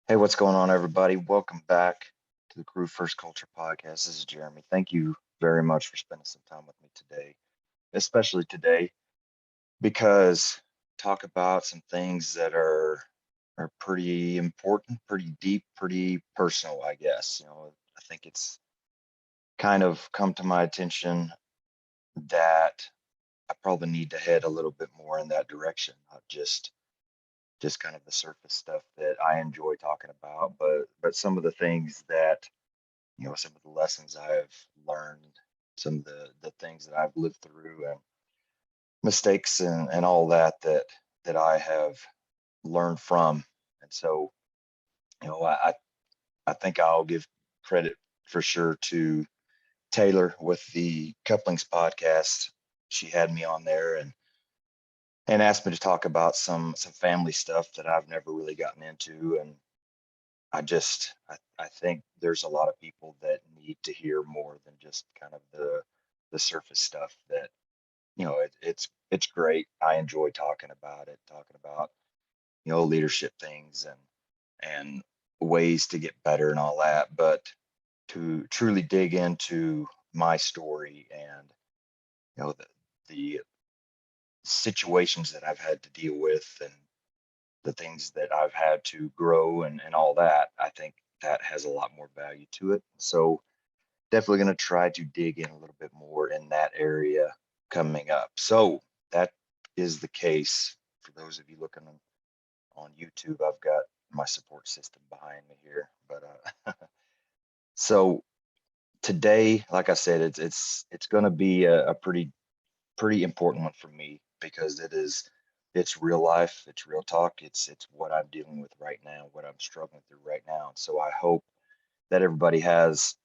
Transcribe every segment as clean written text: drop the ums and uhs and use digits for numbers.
Hey, what's going on, everybody? Welcome back to the Crew First Culture podcast. This is Jeremy. Thank you very much for spending some time with me today, especially today, because talk about some things that are pretty important, pretty deep, pretty personal, I guess. I think it's kind of come to my attention that I probably need to head a little bit more in that direction, not just kind of the surface stuff that I enjoy talking about, but some of the things that some of the lessons I've learned, some of the things that I've lived through and mistakes and all that I have learned from. And so, you know, I I think I'll give credit for sure to Taylor with the couplings podcast. She had me on there and asked me to talk about some family stuff that I've never really gotten into. And I think there's a lot of people that need to hear more than just kind of the surface stuff that it's great. I enjoy talking about leadership things and ways to get better and all that, but to truly dig into my story and the situations that I've had to deal with and the things that I've had to grow and all that, I think that has a lot more value to it. So definitely going to try to dig in a little bit more in that area coming up. So that is the case for those of you looking on YouTube. I've got my support system behind me here, but so today, like I said, it's going to be a pretty important one for me because it's real life, it's real talk, it's what I'm dealing with right now, what I'm struggling through right now. And so I hope that everybody has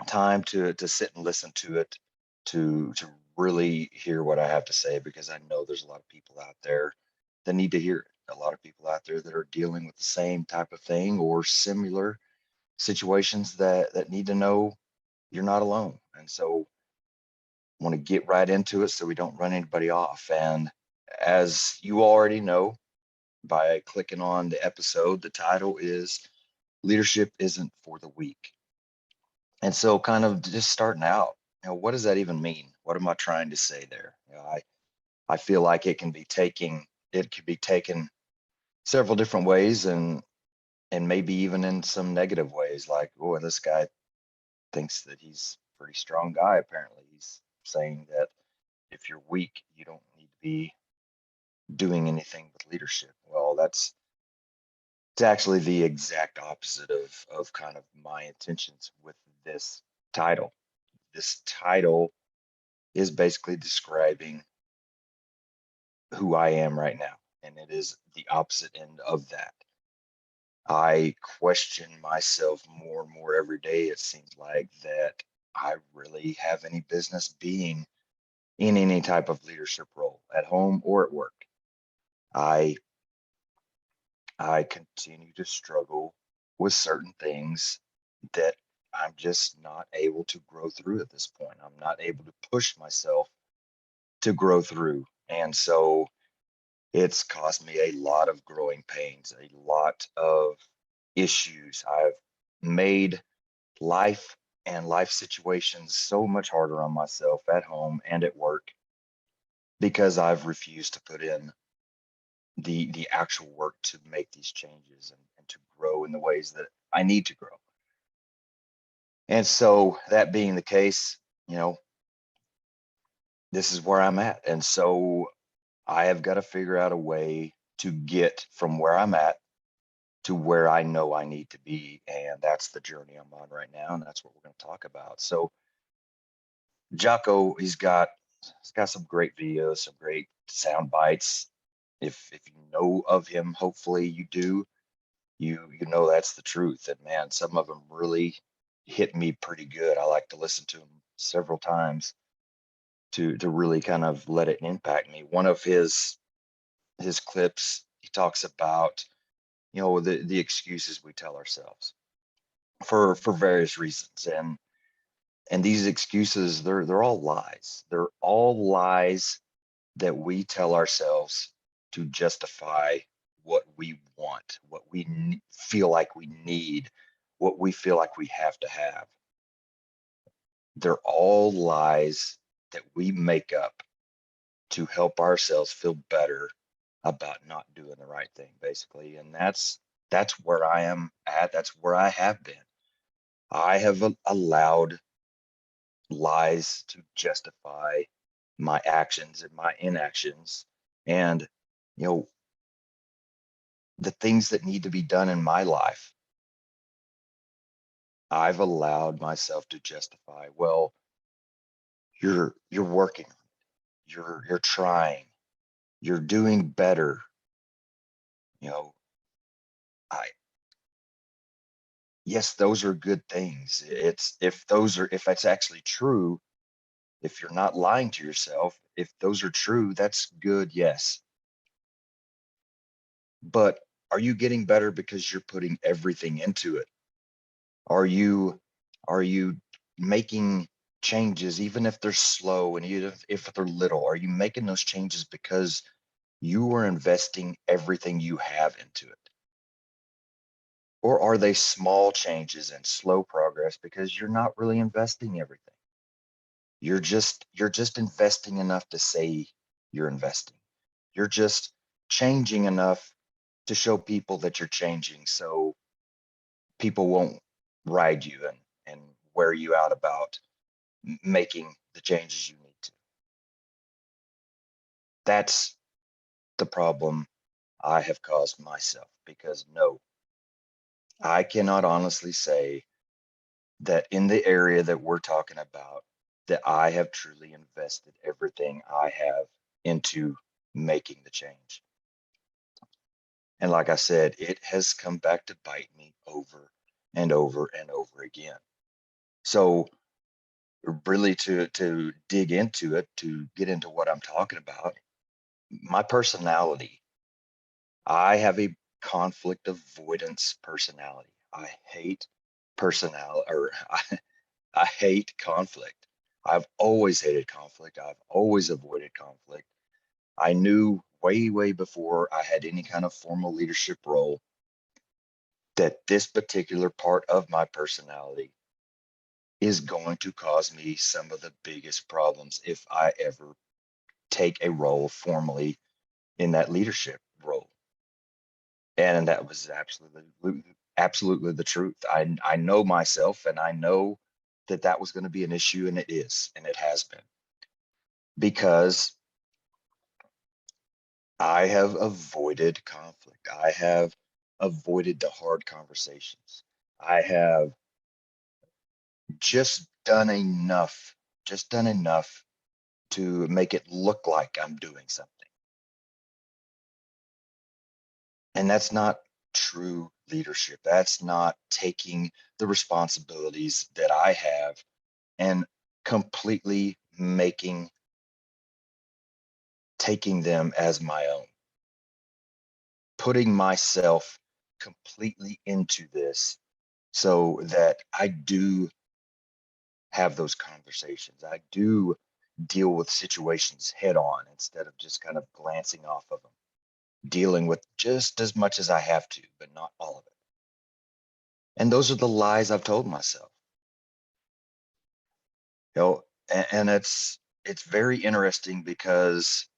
time to sit and listen to it, to really hear what I have to say, because I know there's a lot of people out there that need to hear it. A lot of people out there that are dealing with the same type of thing or similar situations that need to know you're not alone. And so I want to get right into it so we don't run anybody off. And as you already know by clicking on the episode, the title is Leadership Isn't for the Weak. And so kind of just starting out, what does that even mean? What am I trying to say there? I feel like it can be taken several different ways and maybe even in some negative ways, like, oh, this guy thinks that he's a pretty strong guy. Apparently, he's saying that if you're weak, you don't need to be doing anything with leadership. Well, it's actually the exact opposite of kind of my intentions with this title. This title is basically describing who I am right now, and it is the opposite end of that. I question myself more and more every day. It seems like that I really have any business being in any type of leadership role at home or at work. I I continue to struggle with certain things that I'm just not able to grow through at this point. I'm not able to push myself to grow through. And so it's caused me a lot of growing pains, a lot of issues. I've made life and life situations so much harder on myself at home and at work because I've refused to put in the actual work to make these changes and to grow in the ways that I need to grow. And so that being the case, you know, this is where I'm at. And so I have got to figure out a way to get from where I'm at to where I know I need to be. And that's the journey I'm on right now. And that's what we're going to talk about. So Jocko, he's got some great videos, some great sound bites. If you know of him, hopefully you do. You know that's the truth. And man, some of them really hit me pretty good. I like to listen to them several times to really kind of let it impact me. One of his clips, he talks about the excuses we tell ourselves for various reasons, and these excuses, they're all lies. They're all lies that we tell ourselves to justify what we want, what we feel like we need, what we feel like we have to have. They're all lies that we make up to help ourselves feel better about not doing the right thing, basically. And that's where I am at. That's where I have been. I have allowed lies to justify my actions and my inactions, and you know the things that need to be done in my life. I've allowed myself to justify, well, you're working, you're trying, you're doing better. You know, I yes, those are good things. It's if that's actually true, if you're not lying to yourself, if those are true, that's good, yes. But are you getting better because you're putting everything into it? Are you are you making changes even if they're slow and even if they're little? Are you making those changes because you are investing everything you have into it? Or are they small changes and slow progress because you're not really investing everything? You're just investing enough to say you're investing. You're just changing enough to show people that you're changing so people won't ride you and wear you out about making the changes you need to. That's the problem I have caused myself because no, I cannot honestly say that in the area that we're talking about, that I have truly invested everything I have into making the change. And like I said, it has come back to bite me over and over and over again. So really to dig into it, to get into what I'm talking about, my personality, I have a conflict avoidance personality. I hate personality or I hate conflict. I've always hated conflict. I've always avoided conflict. I knew way, way before I had any kind of formal leadership role that this particular part of my personality is going to cause me some of the biggest problems if I ever take a role formally in that leadership role. And that was absolutely the truth. I know myself and I know that that was going to be an issue, and it is, and it has been, because I have avoided conflict. I have avoided the hard conversations. I have just done enough, just done enough to make it look like I'm doing something. And that's not true leadership. That's not taking the responsibilities that I have and completely taking them as my own, putting myself completely into this so that I do have those conversations. I do deal with situations head on instead of just kind of glancing off of them, dealing with just as much as I have to, but not all of it. And those are the lies I've told myself. And it's very interesting because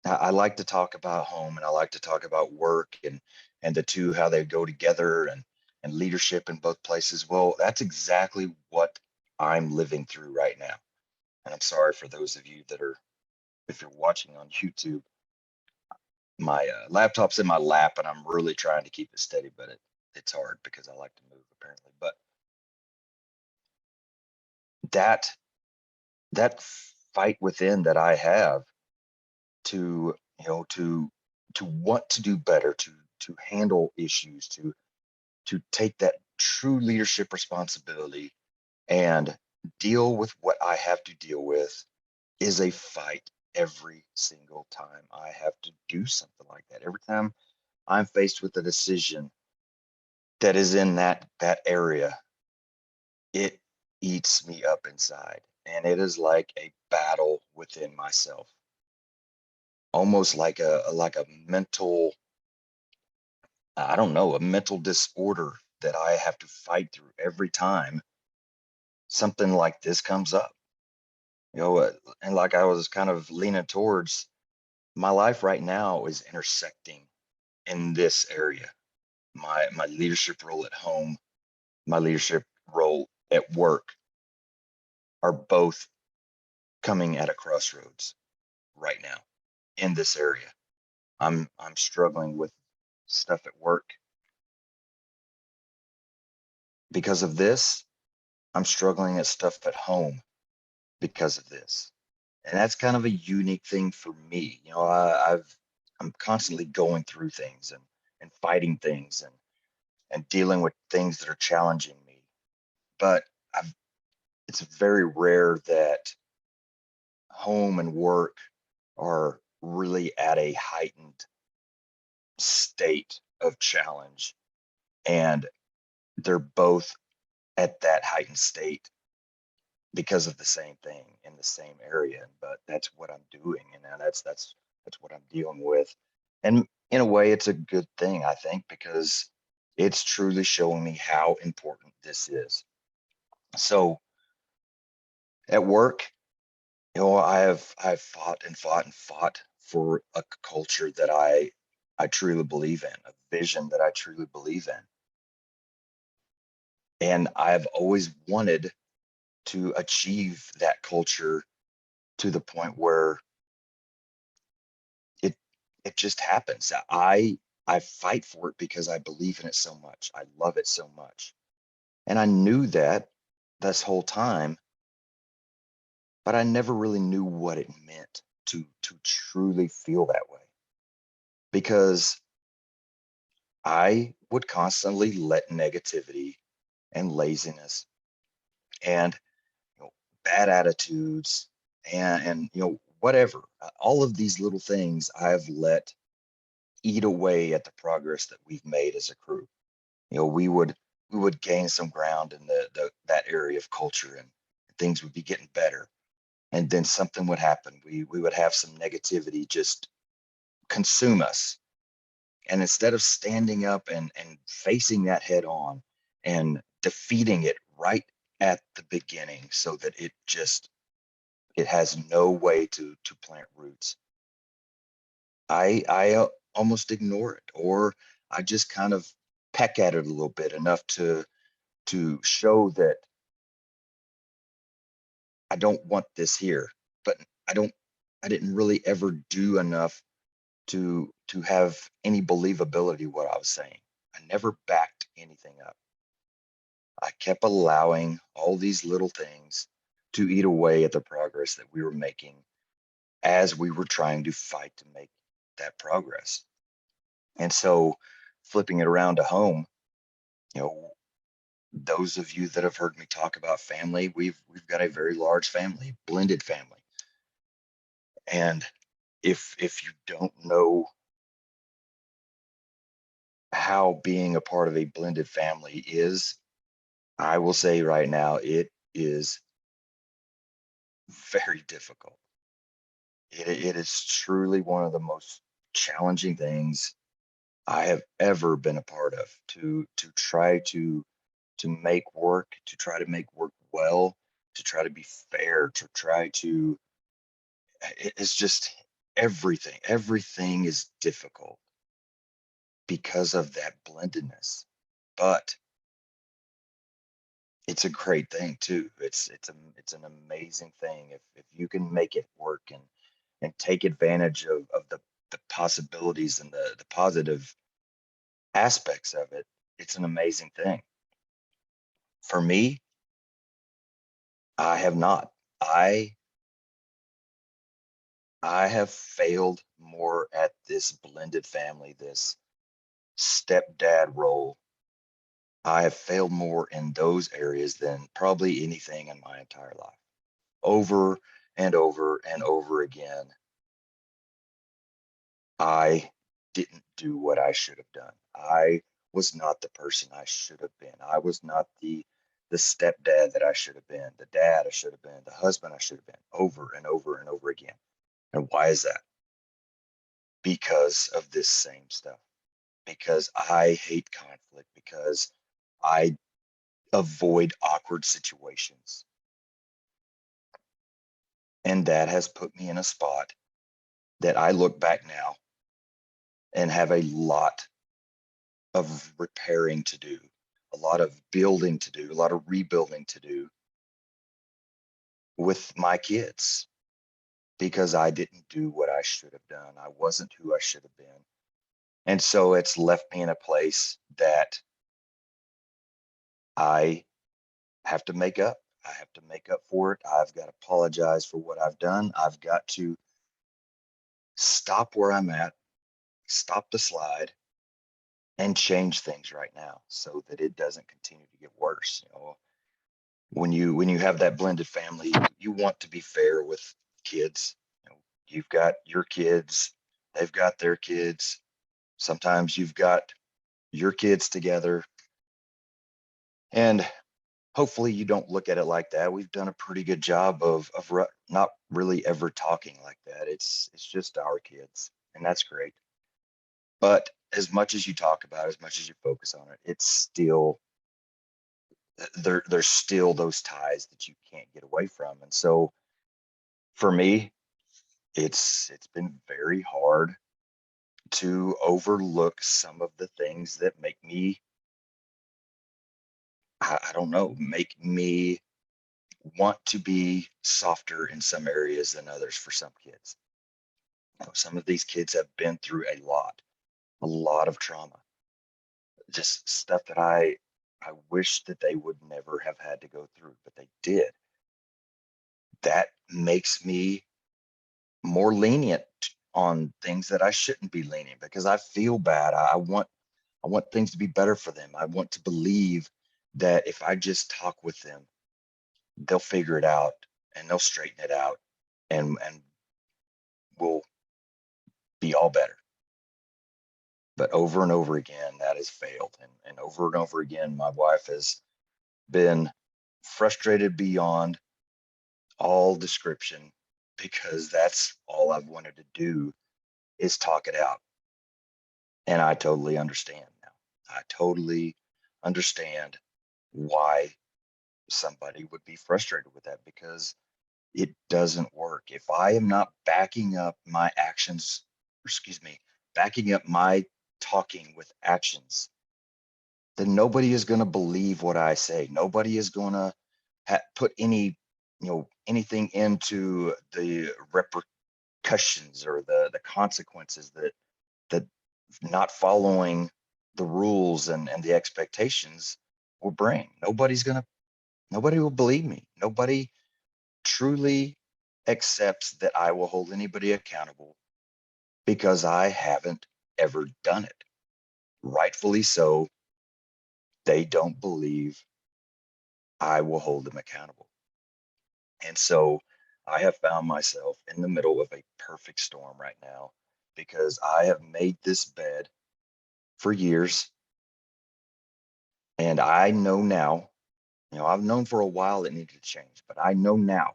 I like to talk about home and I like to talk about work and the two, how they go together, and leadership in both places. Well, that's exactly what I'm living through right now. And I'm sorry for those of you that are, if you're watching on YouTube, my laptop's in my lap and I'm really trying to keep it steady, but it's hard because I like to move apparently. But that that fight within that I have to, to want to do better, to handle issues, to take that true leadership responsibility and deal with what I have to deal with is a fight every single time I have to do something like that. Every time I'm faced with a decision that is in that area, it eats me up inside. And it is like a battle within myself, almost like a mental I don't know, a mental disorder that I have to fight through every time something like this comes up. You know, and like I was kind of leaning towards, my life right now is intersecting in this area. My leadership role at home, my leadership role at work are both coming at a crossroads right now in this area. I'm struggling with stuff at work because of this. I'm struggling at stuff at home because of this. And that's kind of a unique thing for me. You know, I'm constantly going through things and fighting things and dealing with things that are challenging me. But I've, it's very rare that home and work are really at a heightened state of challenge, and they're both at that heightened state because of the same thing in the same area. But that's what I'm doing, and that's what I'm dealing with. And in a way, it's a good thing, I think, because it's truly showing me how important this is. So at work, you know, I've fought and fought and fought for a culture that I truly believe in, a vision that I truly believe in. And I've always wanted to achieve that culture to the point where it it just happens. I fight for it because I believe in it so much. I love it so much. And I knew that this whole time, but I never really knew what it meant to truly feel that way, because I would constantly let negativity and laziness and, you know, bad attitudes and you know, whatever, all of these little things I've let eat away at the progress that we've made as a crew. You know, we would gain some ground in the that area of culture, and things would be getting better. And then something would happen. We would have some negativity just consume us. And instead of standing up and facing that head on and defeating it right at the beginning so that it has no way to plant roots, I almost ignore it, or I just kind of peck at it a little bit, enough to show that I don't want this here, but I don't I didn't really ever do enough to have any believability what I was saying. I never backed anything up. I kept allowing all these little things to eat away at the progress that we were making as we were trying to fight to make that progress. And so, flipping it around to home, you know, those of you that have heard me talk about family, we've got a very large family, blended family. And if you don't know how being a part of a blended family is, I will say right now it is very difficult. It is truly one of the most challenging things I have ever been a part of, to try to try to make work well, to try to be fair, to try to it's just everything is difficult because of that blendedness. But it's a great thing too. It's an amazing thing if you can make it work and take advantage of the possibilities and the positive aspects of it. It's an amazing thing. For me, I have not. I I have failed more at this blended family, this stepdad role. I have failed more in those areas than probably anything in my entire life. Over and over and over again, I didn't do what I should have done. I was not the person I should have been. I was not the stepdad that I should have been, the dad I should have been, the husband I should have been, over and over and over again. And why is that? Because of this same stuff. because I hate conflict, because I avoid awkward situations. And that has put me in a spot that I look back now and have a lot of repairing to do, a lot of building to do, a lot of rebuilding to do with my kids because I didn't do what I should have done. I wasn't who I should have been. And so it's left me in a place that I have to make up. I have to make up for it. I've got to apologize for what I've done. I've got to stop where I'm at, stop the slide, and change things right now so that it doesn't continue to get worse. You know, when you have that blended family, you want to be fair with kids. You know, you've got your kids, they've got their kids. Sometimes you've got your kids together, and hopefully you don't look at it like that. We've done a pretty good job of not really ever talking like that. It's just our kids, and that's great. But as much as you talk about it, as much as you focus on it, it's still there's still those ties that you can't get away from. And so for me, it's been very hard to overlook some of the things that make me, I don't know, make me want to be softer in some areas than others for some kids. You know, some of these kids have been through a lot of trauma, just stuff that I wish that they would never have had to go through, but they did. That makes me more lenient on things that I shouldn't be lenient because I feel bad. I want things to be better for them. I want to believe that if I just talk with them, they'll figure it out and they'll straighten it out and we'll be all better. But over and over again, that has failed. And over and over again, my wife has been frustrated beyond all description because that's all I've wanted to do is talk it out. And I totally understand now. I totally understand why somebody would be frustrated with that because it doesn't work. If I am not backing up my actions, excuse me, backing up my talking with actions, then nobody is going to believe what I say. Nobody is going to put any, anything into the repercussions or the consequences that not following the rules and the expectations will bring. Nobody will believe me. Nobody truly accepts that I will hold anybody accountable because I haven't ever done it. Rightfully so, they don't believe I will hold them accountable. And so I have found myself in the middle of a perfect storm right now because I have made this bed for years. And I know now, I've known for a while it needed to change, but I know now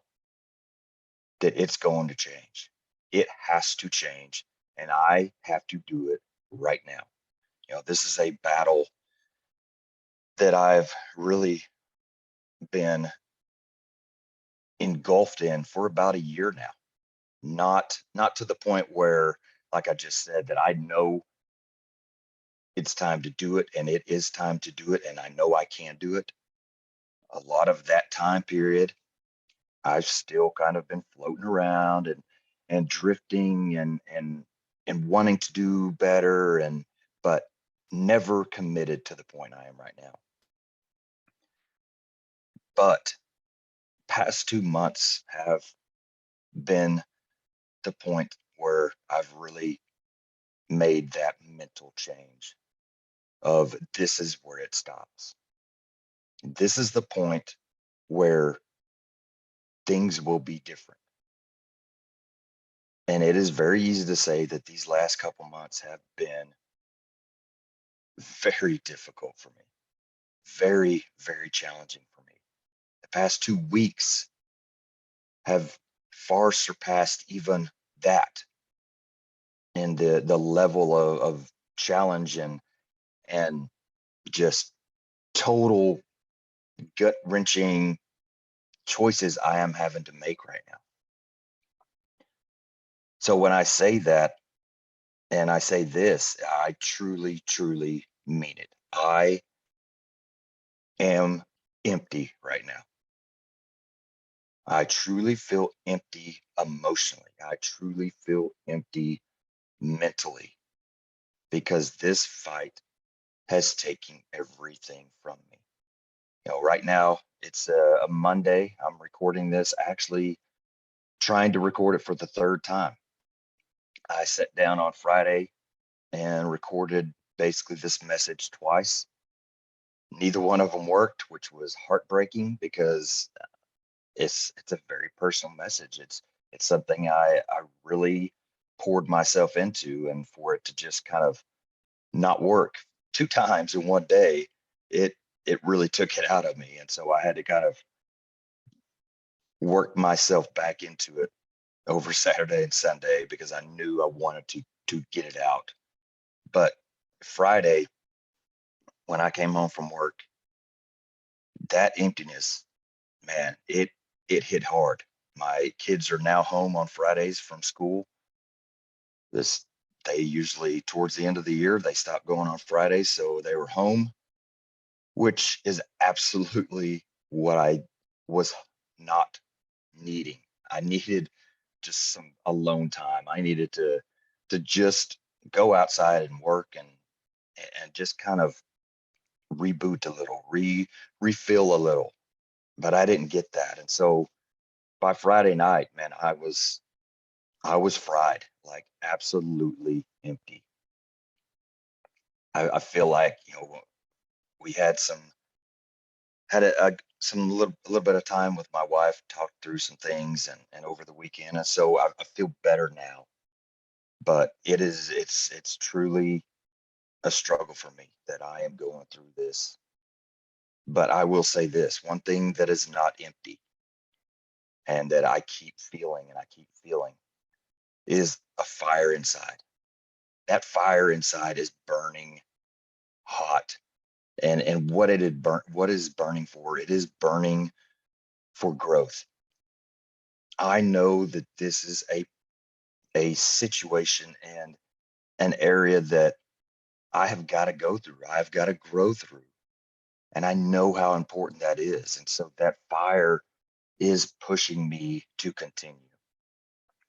that it's going to change. It has to change. And I have to do it right now. This is a battle that I've really been engulfed in for about a year now. Not to the point where, like I just said, that I know it's time to do it and it is time to do it and I know I can do it. A lot of that time period, I've still kind of been floating around and drifting and wanting to do better but never committed to the point I am right now. But past 2 months have been the point where I've really made that mental change of this is where it stops. This is the point where things will be different. And it is very easy to say that these last couple months have been very difficult for me, very, very challenging for me. The past 2 weeks have far surpassed even that and the level of challenge and just total gut wrenching choices I am having to make right now. So when I say that and I say this, I truly, truly mean it. I am empty right now. I truly feel empty emotionally. I truly feel empty mentally because this fight has taken everything from me. Right now it's a Monday. I'm recording this, actually trying to record it for the third time. I sat down on Friday and recorded basically this message twice. Neither one of them worked, which was heartbreaking because it's a very personal message. It's something I really poured myself into, and for it to just kind of not work two times in one day, it it really took it out of me. And so I had to kind of work myself back into it over Saturday and Sunday because I knew I wanted to get it out. But Friday, when I came home from work, that emptiness, man, it hit hard. My kids are now home on Fridays from school. This They usually towards the end of the year they stop going on Fridays, so they were home, which is absolutely what I was not needing. I needed just some alone time. I needed to just go outside and work and just kind of reboot a little, refill a little. But I didn't get that. And so by Friday night, man, I was fried, like absolutely empty. I feel like, we had some little bit of time with my wife, talked through some things and over the weekend. And so I feel better now. But it's truly a struggle for me that I am going through this. But I will say this one thing that is not empty and that I keep feeling and I keep feeling is a fire inside. That fire inside is burning hot. And what is burning for? It is burning for growth. I know that this is a situation and an area that I have got to go through. I've got to grow through. And I know how important that is. And so that fire is pushing me to continue.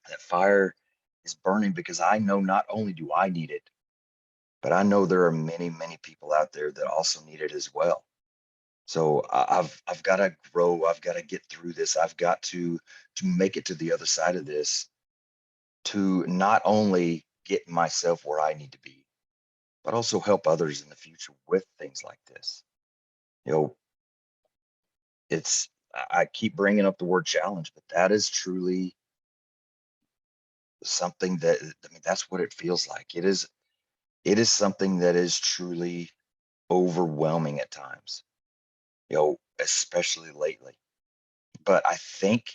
That fire is burning because I know not only do I need it, but I know there are many, many people out there that also need it as well. So I've got to grow. I've got to get through this. I've got to make it to the other side of this to not only get myself where I need to be, but also help others in the future with things like this. You know, I keep bringing up the word challenge, but that is truly something that, I mean, that's what it feels like. It is something that is truly overwhelming at times, especially lately. But I think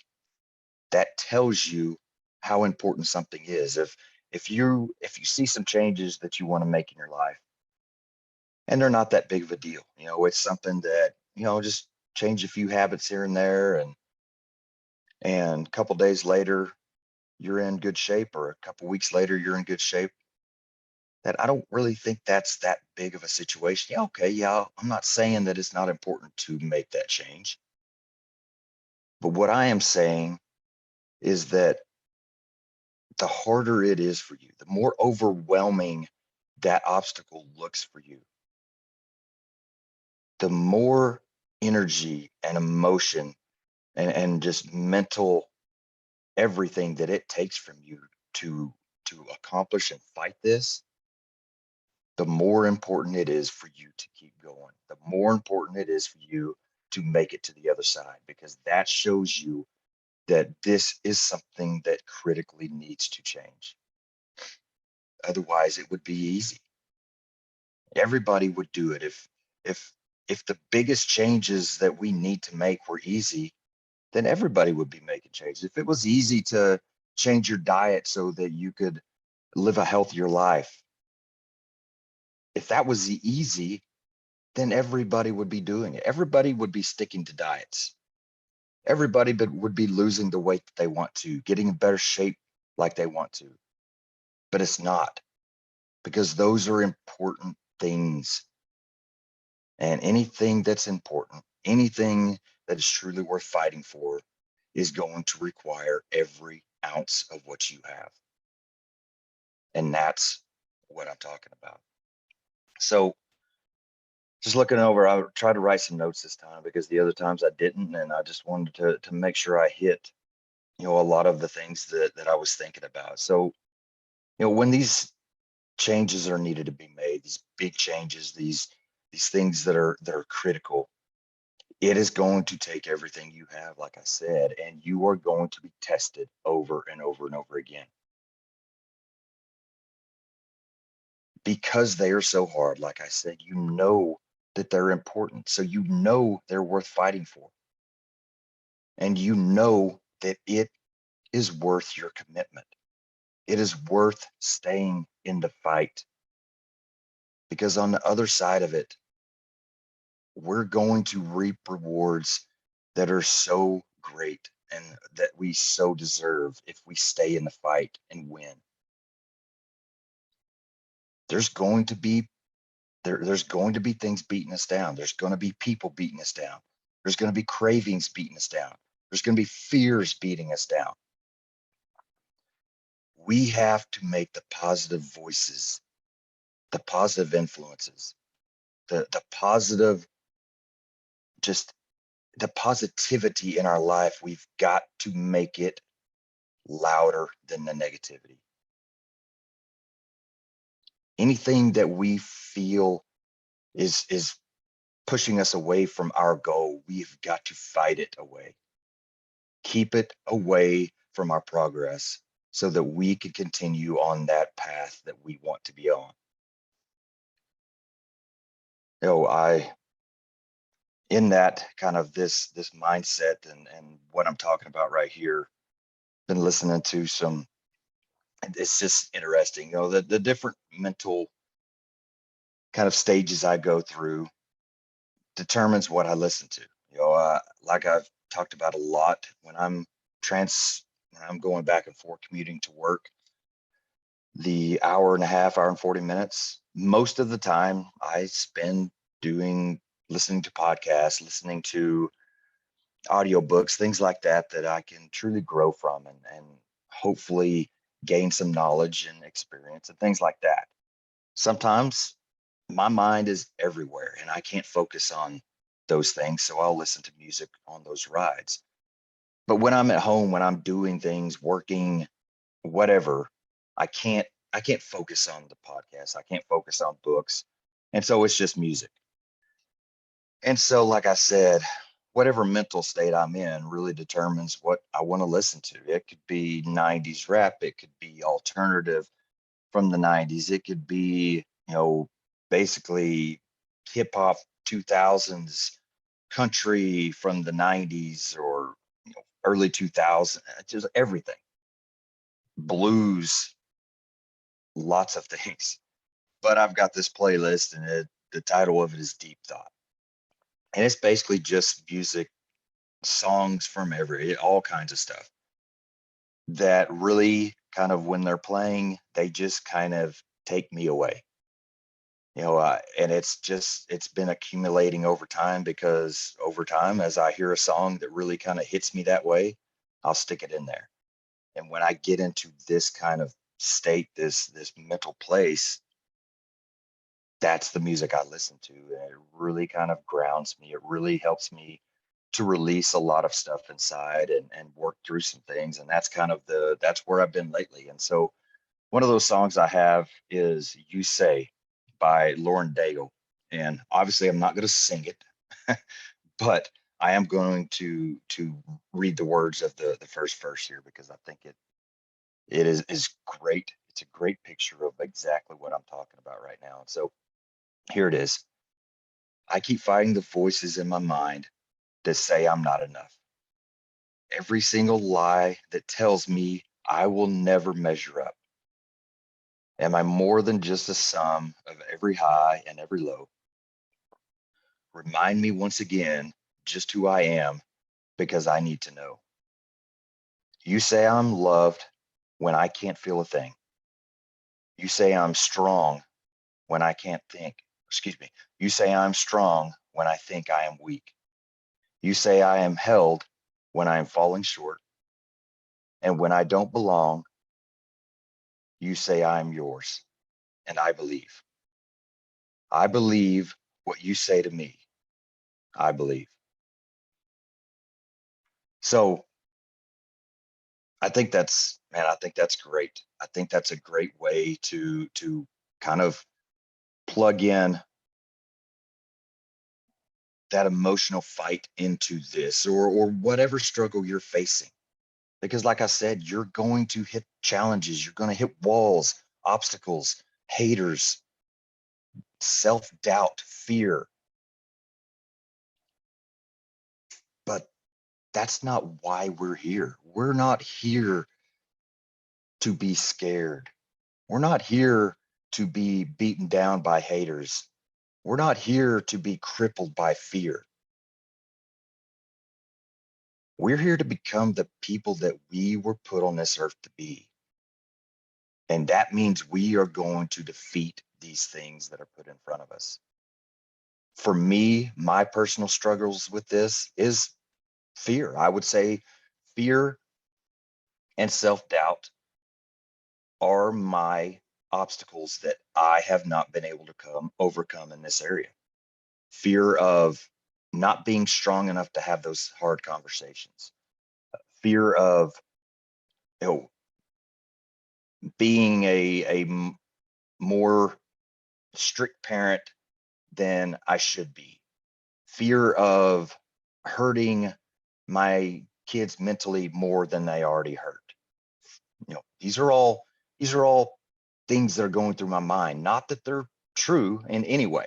that tells you how important something is. If you see some changes that you want to make in your life and they're not that big of a deal, it's something that, just change a few habits here and there, and a couple days later you're in good shape, or a couple weeks later you're in good shape. That I don't really think that's that big of a situation. Yeah, okay, yeah, I'm not saying that it's not important to make that change. But what I am saying is that the harder it is for you, the more overwhelming that obstacle looks for you, the more energy and emotion and just mental everything that it takes from you to accomplish and fight this, the more important it is for you to keep going, the more important it is for you to make it to the other side, because that shows you that this is something that critically needs to change. Otherwise, it would be easy. Everybody would do it. If if the biggest changes that we need to make were easy, then everybody would be making changes. If it was easy to change your diet so that you could live a healthier life, If that was the easy, then everybody would be doing it. Everybody would be sticking to diets. Everybody would be losing the weight that they want to, getting in better shape like they want to. But it's not, because those are important things. And anything that's important, anything that is truly worth fighting for, is going to require every ounce of what you have. And that's what I'm talking about. So just looking over, I tried to write some notes this time because the other times I didn't, and I just wanted to make sure I hit, a lot of the things that I was thinking about. So, when these changes are needed to be made, these big changes, these things that are critical, it is going to take everything you have, like I said, and you are going to be tested over and over and over again. Because they are so hard, like I said, that they're important. So they're worth fighting for. And that it is worth your commitment. It is worth staying in the fight, because on the other side of it, we're going to reap rewards that are so great and that we so deserve if we stay in the fight and win. There's going to be there's going to be things beating us down. There's going to be people beating us down. There's going to be cravings beating us down. There's going to be fears beating us down. We have to make the positive voices, the positive influences, the positive, just the positivity in our life. We've got to make it louder than the negativity. Anything that we feel is pushing us away from our goal, we've got to fight it away. Keep it away from our progress so that we can continue on that path that we want to be on. I in that kind of this mindset and what I'm talking about right here, been listening to some, it's just interesting, the different mental kind of stages I go through determines what I listen to. Like I've talked about a lot, when I'm going back and forth commuting to work, the hour and a half, hour and 40 minutes, most of the time I spend listening to podcasts, listening to audiobooks, things like that I can truly grow from and hopefully gain some knowledge and experience and things like that. Sometimes my mind is everywhere and I can't focus on those things, so I'll listen to music on those rides. But when I'm at home, when I'm doing things, working, whatever, I can't I can't focus on the podcast. I can't focus on books. And so it's just music. And so, like I said, whatever mental state I'm in really determines what I want to listen to. It could be 90s rap, it could be alternative from the 90s, it could be, basically hip hop 2000s, country from the 90s, or early 2000s, just everything. Blues, lots of things. But I've got this playlist, and the title of it is Deep Thought. And it's basically just music, songs from all kinds of stuff that really kind of, when they're playing, they just kind of take me away. And it's been accumulating over time, because over time, as I hear a song that really kind of hits me that way, I'll stick it in there. And when I get into this kind of state, this mental place, that's the music I listen to. And it really kind of grounds me. It really helps me to release a lot of stuff inside and work through some things. And that's where I've been lately. And so one of those songs I have is You Say by Lauren Daigle. And obviously I'm not going to sing it, but I am going to read the words of the first verse here, because I think it is great. It's a great picture of exactly what I'm talking about right now. So here it is. I keep fighting the voices in my mind that say I'm not enough. Every single lie that tells me I will never measure up. Am I more than just a sum of every high and every low? Remind me once again just who I am because I need to know. You say I'm loved when I can't feel a thing. You say I'm strong when I can't think. Excuse me. You say I'm strong when I think I am weak. You say I am held when I am falling short. And when I don't belong, you say I am yours. And I believe. I believe what you say to me. I believe. So I think that's great. I think that's a great way to kind of plug in that emotional fight into this or whatever struggle you're facing. Because like I said, you're going to hit challenges, you're going to hit walls, obstacles, haters, self-doubt, fear. But that's not why we're here. We're not here to be scared. We're not here to be beaten down by haters. We're not here to be crippled by fear. We're here to become the people that we were put on this earth to be. And that means we are going to defeat these things that are put in front of us. For me, my personal struggles with this is fear. I would say fear and self-doubt are my obstacles that I have not been able to overcome in this area. Fear of not being strong enough to have those hard conversations. Fear of, you know, being a more strict parent than I should be. Fear of hurting my kids mentally more than they already hurt. These are all things that are going through my mind. Not that they're true in any way,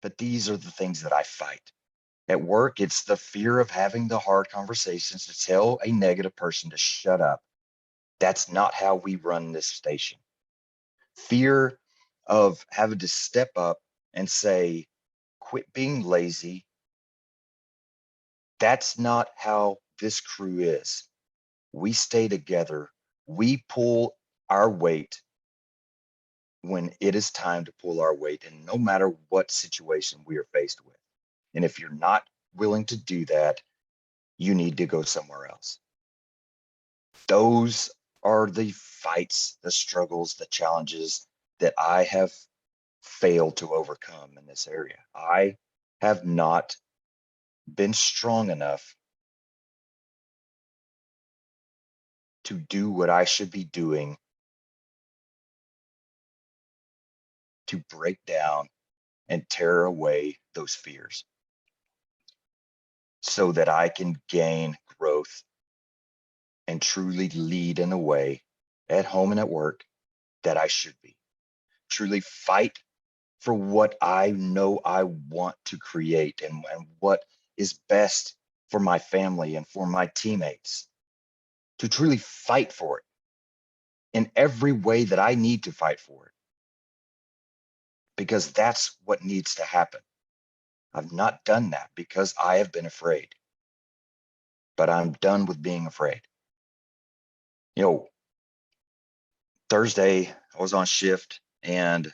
but these are the things that I fight. At work, it's the fear of having the hard conversations to tell a negative person to shut up. That's not how we run this station. Fear of having to step up and say, quit being lazy. That's not how this crew is. We stay together. We pull our weight when it is time to pull our weight, and no matter what situation we are faced with. And if you're not willing to do that, you need to go somewhere else. Those are the fights, the struggles, the challenges that I have failed to overcome in this area. I have not been strong enough to do what I should be doing to break down and tear away those fears so that I can gain growth and truly lead in a way at home and at work that I should be. Truly fight for what I know I want to create and what is best for my family and for my teammates. To truly fight for it in every way that I need to fight for it, because that's what needs to happen. I've not done that because I have been afraid, but I'm done with being afraid. You know, Thursday I was on shift and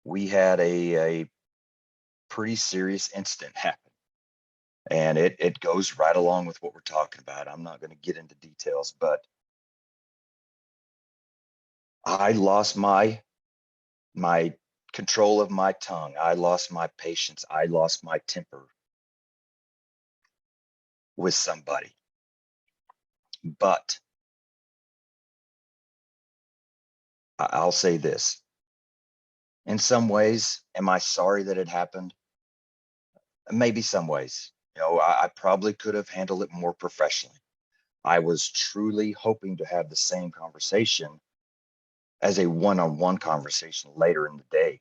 we had a pretty serious incident happen. And it goes right along with what we're talking about. I'm not going to get into details, but I lost my control of my tongue. I lost my patience. I lost my temper with somebody. But I'll say this. In some ways, am I sorry that it happened? Maybe some ways. I probably could have handled it more professionally. I was truly hoping to have the same conversation as a one-on-one conversation later in the day.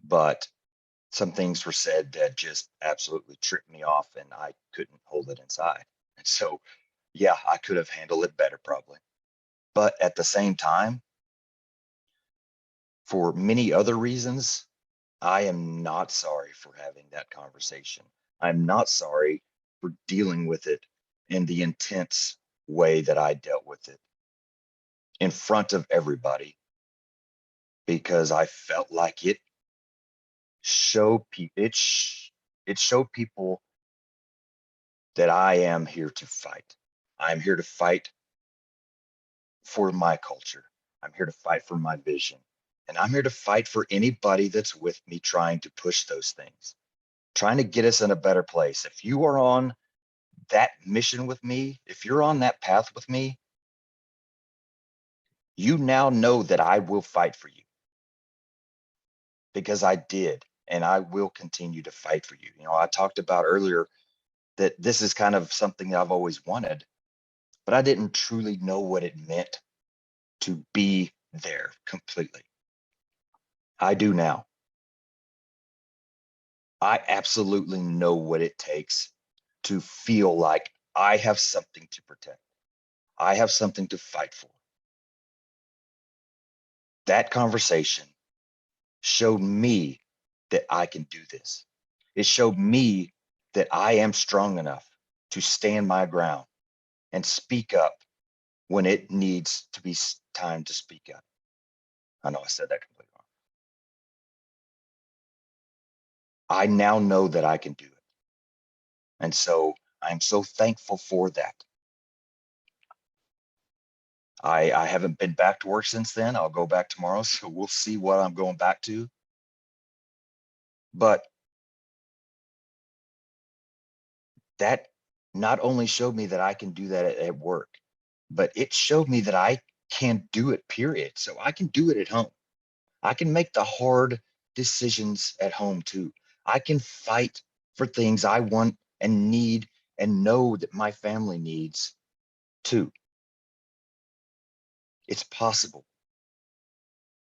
But some things were said that just absolutely tripped me off and I couldn't hold it inside. And so, yeah, I could have handled it better probably. But at the same time, For many other reasons, I am not sorry for having that conversation. I'm not sorry for dealing with it in the intense way that I dealt with it in front of everybody, because I felt like it showed people that I am here to fight. I'm here to fight for my culture. I'm here to fight for my vision. And I'm here to fight for anybody that's with me trying to push those things, trying to get us in a better place. If you are on that mission with me, if you're on that path with me, you now know that I will fight for you, because I did, and I will continue to fight for you. You know, I talked about earlier that this is kind of something that I've always wanted, but I didn't truly know what it meant to be there completely. I do now. I absolutely know what it takes to feel like I have something to protect. I have something to fight for. That conversation showed me that I can do this. It showed me that I am strong enough to stand my ground and speak up when it needs to be time to speak up. I know I said that completely wrong. I now know that I can do it. And so I'm so thankful for that. I haven't been back to work since then. I'll go back tomorrow, so we'll see what I'm going back to. But that not only showed me that I can do that at work, but it showed me that I can do it, period. So I can do it at home. I can make the hard decisions at home too. I can fight for things I want and need and know that my family needs too. It's possible.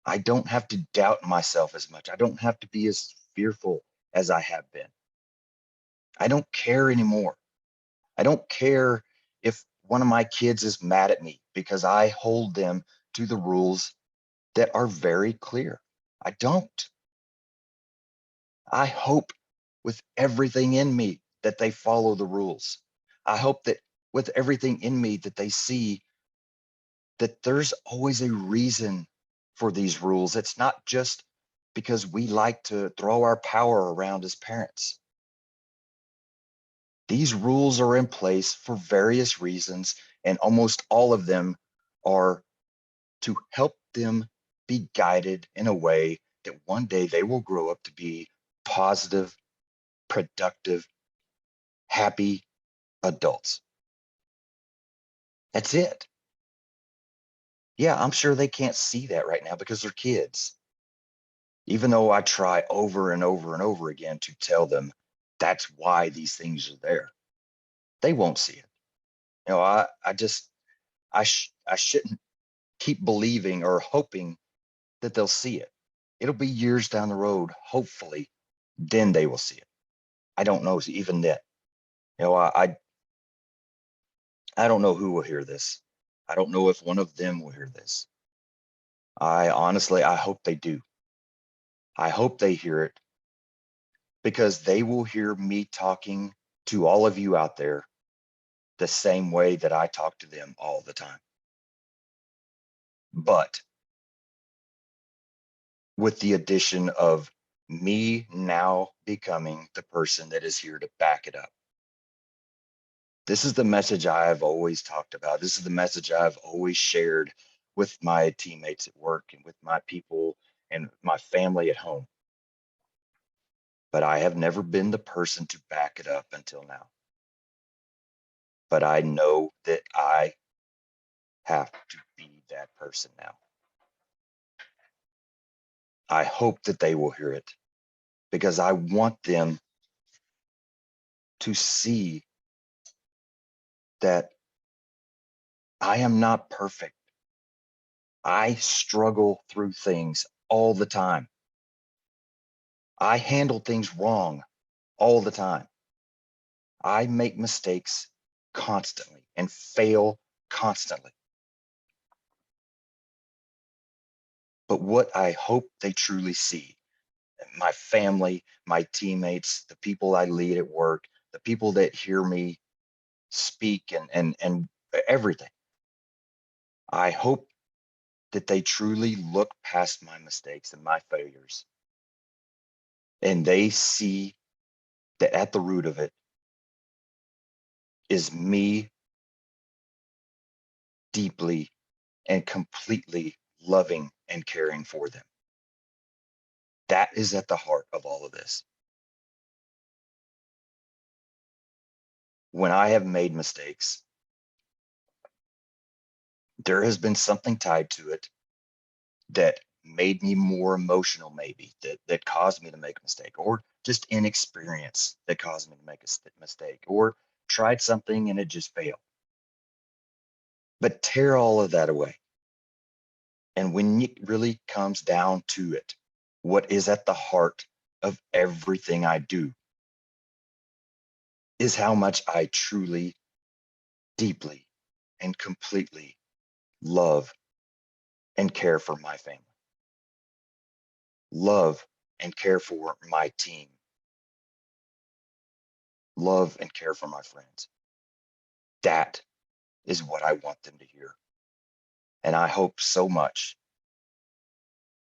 I don't have to doubt myself as much. I don't have to be as fearful as I have been. I don't care anymore. I don't care if one of my kids is mad at me because I hold them to the rules that are very clear. I don't. I hope with everything in me that they follow the rules. I hope that with everything in me that they see that there's always a reason for these rules. It's not just because we like to throw our power around as parents. These rules are in place for various reasons, and almost all of them are to help them be guided in a way that one day they will grow up to be positive, productive, happy adults. That's it. Yeah, I'm sure they can't see that right now because they're kids. Even though I try over and over and over again to tell them that's why these things are there, they won't see it. You know, I shouldn't keep believing or hoping that they'll see it. It'll be years down the road, hopefully, then they will see it. I don't know even that. You know, I don't know who will hear this. I don't know if one of them will hear this. I honestly, I hope they do. I hope they hear it, because they will hear me talking to all of you out there the same way that I talk to them all the time. But with the addition of me now becoming the person that is here to back it up. This is the message I've always talked about. This is the message I've always shared with my teammates at work and with my people and my family at home. But I have never been the person to back it up until now. But I know that I have to be that person now. I hope that they will hear it, because I want them to see that I am not perfect. I struggle through things all the time. I handle things wrong all the time. I make mistakes constantly and fail constantly. But what I hope they truly see, my family, my teammates, the people I lead at work, the people that hear me speak and everything. I hope that they truly look past my mistakes and my failures and they see that at the root of it is me deeply and completely loving and caring for them. That is at the heart of all of this. When I have made mistakes, there has been something tied to it that made me more emotional, maybe that caused me to make a mistake, or just inexperience that caused me to make a mistake, or tried something and it just failed. But tear all of that away. And when it really comes down to it, what is at the heart of everything I do is how much I truly, deeply, and completely love and care for my family, love and care for my team, love and care for my friends. That is what I want them to hear. And I hope so much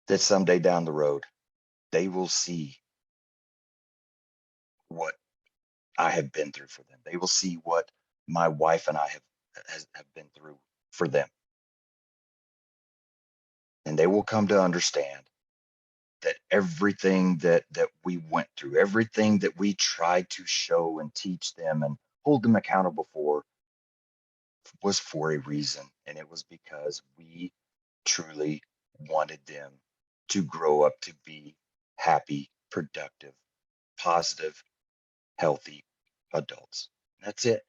that someday down the road, they will see what I have been through for them. They will see what my wife and I have been through for them. And they will come to understand that everything that we went through, everything that we tried to show and teach them and hold them accountable for was for a reason. And it was because we truly wanted them to grow up to be happy, productive, positive, healthy adults. That's it.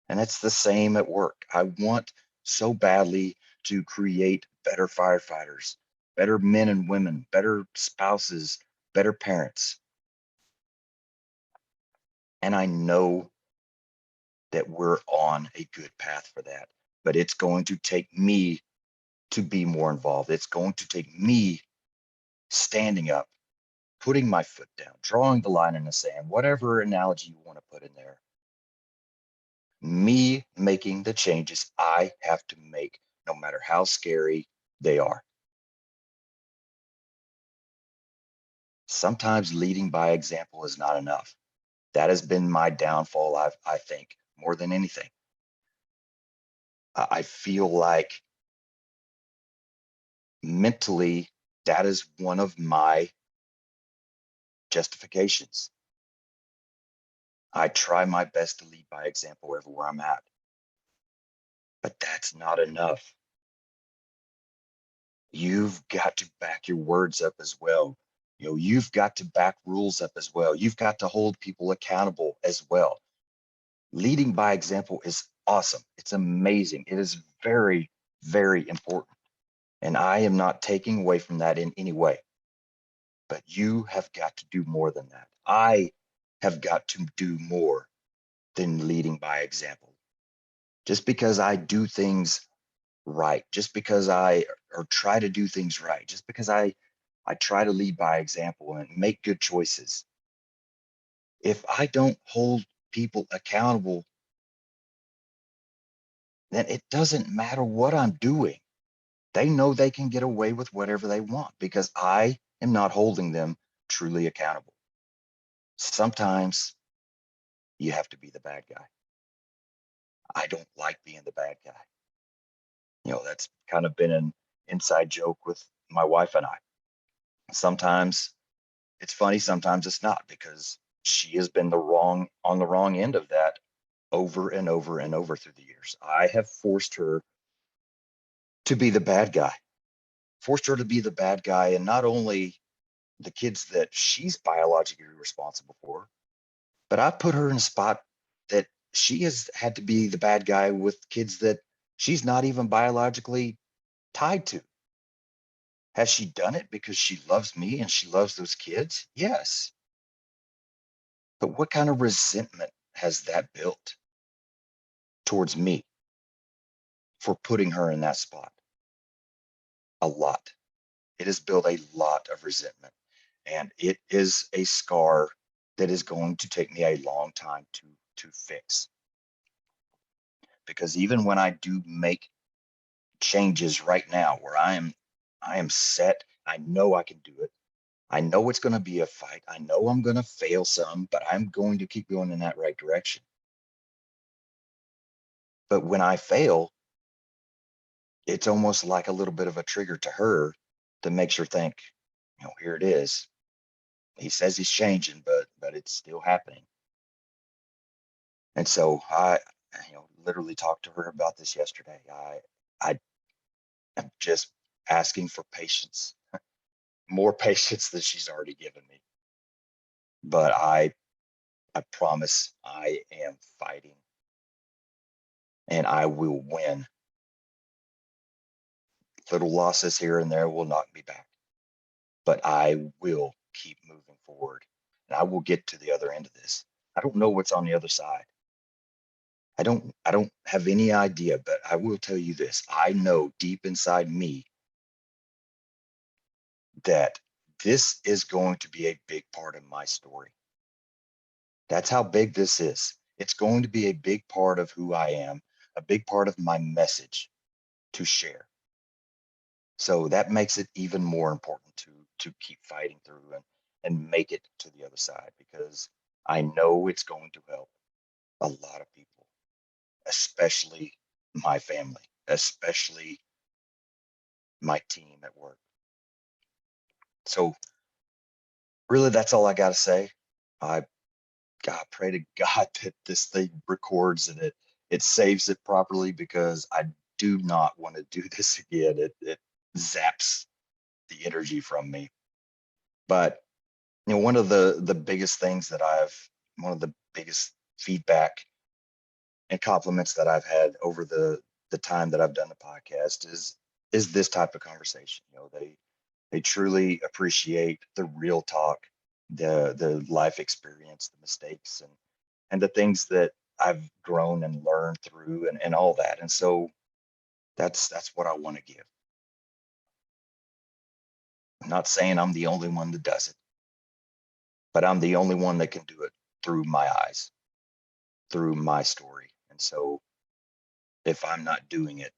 And it's the same at work. I want so badly to create better firefighters, better men and women, better spouses, better parents. And I know that we're on a good path for that. But it's going to take me to be more involved. It's going to take me standing up, putting my foot down, drawing the line in the sand, whatever analogy you want to put in there. Me making the changes I have to make, no matter how scary they are. Sometimes leading by example is not enough. That has been my downfall, I think, more than anything. I feel like mentally, that is one of my justifications. I try my best to lead by example everywhere I'm at, but that's not enough. You've got to back your words up as well. You've got to back rules up as well. You've got to hold people accountable as well. Leading by example is awesome. It's amazing. It is very, very important. And I am not taking away from that in any way. But you have got to do more than that. I have got to do more than leading by example. Just because I do things right, just because I or try to do things right, just because I try to lead by example and make good choices. If I don't hold people accountable, then it doesn't matter what I'm doing. They know they can get away with whatever they want because I am not holding them truly accountable. Sometimes you have to be the bad guy. I don't like being the bad guy. That's kind of been an inside joke with my wife and I. Sometimes it's funny, sometimes it's not, because she has been on the wrong end of that over and over and over through the years. I have forced her to be the bad guy, forced her to be the bad guy, and not only the kids that she's biologically responsible for, but I put her in a spot that she has had to be the bad guy with kids that she's not even biologically tied to. Has she done it because she loves me and she loves those kids? Yes. But what kind of resentment has that built towards me for putting her in that spot? A lot. It has built a lot of resentment, and it is a scar that is going to take me a long time to fix. Because even when I do make changes right now where I am set, I know I can do it. I know it's going to be a fight. I know I'm going to fail some, but I'm going to keep going in that right direction. But when I fail, it's almost like a little bit of a trigger to her that makes her think, here it is. He says he's changing, but it's still happening. And so I, literally talked to her about this yesterday. I am just asking for patience, more patience than she's already given me. But I promise I am fighting, and I will win. Little losses here and there will knock me back, but I will keep moving forward, and I will get to the other end of this. I don't know what's on the other side. I don't have any idea, but I will tell you this. I know deep inside me that this is going to be a big part of my story. That's how big this is. It's going to be a big part of who I am, a big part of my message to share. So that makes it even more important to keep fighting through and make it to the other side, because I know it's going to help a lot of people, especially my family, especially my team at work. So really, that's all I got to say. I God pray to God that this thing records and it saves it properly, because I do not want to do this again. It zaps the energy from me. But one of the biggest things that one of the biggest feedback and compliments that I've had over the time that I've done the podcast is this type of conversation. They truly appreciate the real talk, the life experience, the mistakes, and the things that I've grown and learned through, and all that. And so that's what I want to give. I'm not saying I'm the only one that does it, but I'm the only one that can do it through my eyes, through my story. And so if I'm not doing it,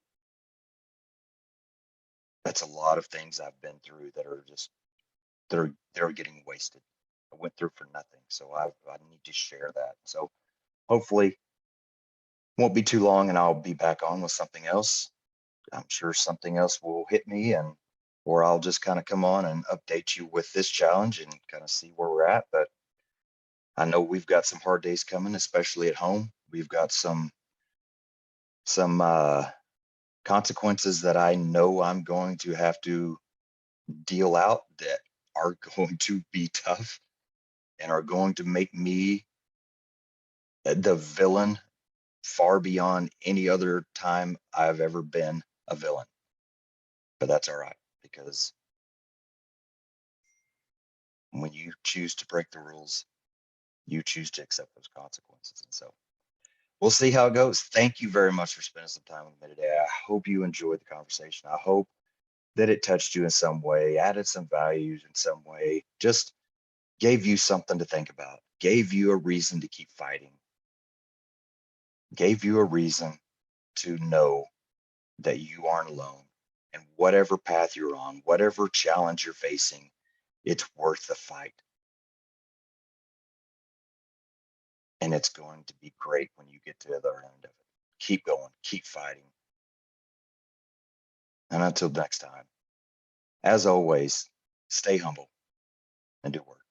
that's a lot of things I've been through that are just they're getting wasted. I went through for nothing. So I need to share that. So hopefully won't be too long and I'll be back on with something else. I'm sure something else will hit me, or I'll just kind of come on and update you with this challenge and kind of see where we're at. But I know we've got some hard days coming, especially at home. We've got some consequences that I know I'm going to have to deal out that are going to be tough and are going to make me the villain far beyond any other time I've ever been a villain. But that's all right, because when you choose to break the rules, you choose to accept those consequences. And so we'll see how it goes. Thank you very much for spending some time with me today. I hope you enjoyed the conversation. I hope that it touched you in some way, added some values in some way, just gave you something to think about, gave you a reason to keep fighting, gave you a reason to know that you aren't alone. And whatever path you're on, whatever challenge you're facing, it's worth the fight. And it's going to be great when you get to the other end of it. Keep going, keep fighting. And until next time, as always, stay humble and do work.